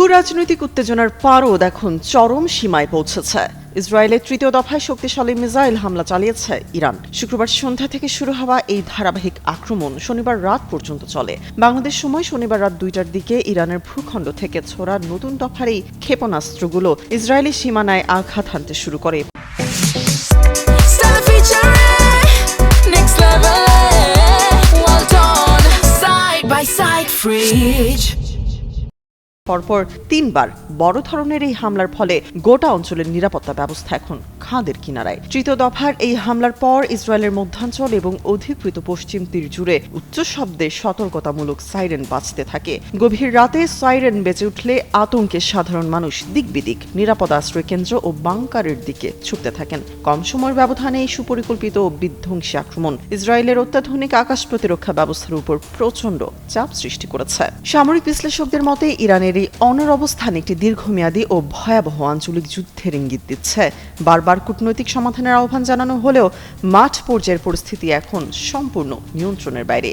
ভূ-রাজনৈতিক উত্তেজনার পারদ এখন চরম সীমায় পৌঁছেছে। ইসরায়েলের তৃতীয় দফায় শক্তিশালী মিসাইল হামলা চালিয়েছে ইরান। শুক্রবার সন্ধ্যা থেকে শুরু হওয়া এই ধারাবাহিক আক্রমণ শনিবার রাত পর্যন্ত চলে। বাংলাদেশ সময় শনিবার রাত 2টার দিকে ইরানের ভূখণ্ড থেকে ছোড়া নতুন দফার এই ক্ষেপণাস্ত্রগুলো ইসরায়েলি সীমানায় আঘাত হানতে শুরু করে। পরপর 3বার বড় ধরনের এই হামলার ফলে গোটা অঞ্চলের নিরাপত্তা ব্যবস্থা এখন খাদের কিনারায়। তৃতীয় দফার এই হামলার পর ইসরায়েলের মধ্যাঞ্চল এবং অধিকৃত পশ্চিম তীর জুড়ে উচ্চ শব্দে সতর্কতামূলক সাইরেন বাজতে থাকে। গভীর রাতে সাইরেন বেজে উঠলে আতঙ্কে সাধারণ মানুষ দিকবিদিক নিরাপদ আশ্রয় কেন্দ্র ও বাংকারের দিকে ছুটতে থাকেন। কম সময়ের ব্যবধানে এই সুপরিকল্পিত ও বিধ্বংসী আক্রমণ ইসরায়েলের অত্যাধুনিক আকাশ প্রতিরক্ষা ব্যবস্থার উপর প্রচণ্ড চাপ সৃষ্টি করেছে। সামরিক বিশ্লেষকদের মতে ইরানের এই অনর অবস্থান একটি দীর্ঘমেয়াদী ও ভয়াবহ আঞ্চলিক যুদ্ধের ইঙ্গিত দিচ্ছে। বারবার কূটনৈতিক সমাধানের আহ্বান জানানো হলেও মাঠ পর্যায়ের পরিস্থিতি এখন সম্পূর্ণ নিয়ন্ত্রণের বাইরে।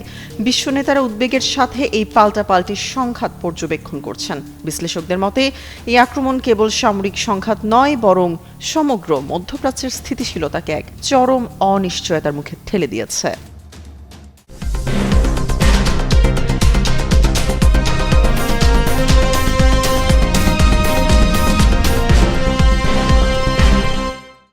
বিশ্ব নেতারা উদ্বেগের সাথে এই পাল্টাপাল্টি সংঘাত পর্যবেক্ষণ করছেন। বিশ্লেষকদের মতে এই আক্রমণ কেবল সামরিক সংঘাত নয়, বরং সমগ্র মধ্যপ্রাচ্যের স্থিতিশীলতাকে এক চরম অনিশ্চয়তার মুখে ঠেলে দিয়েছে।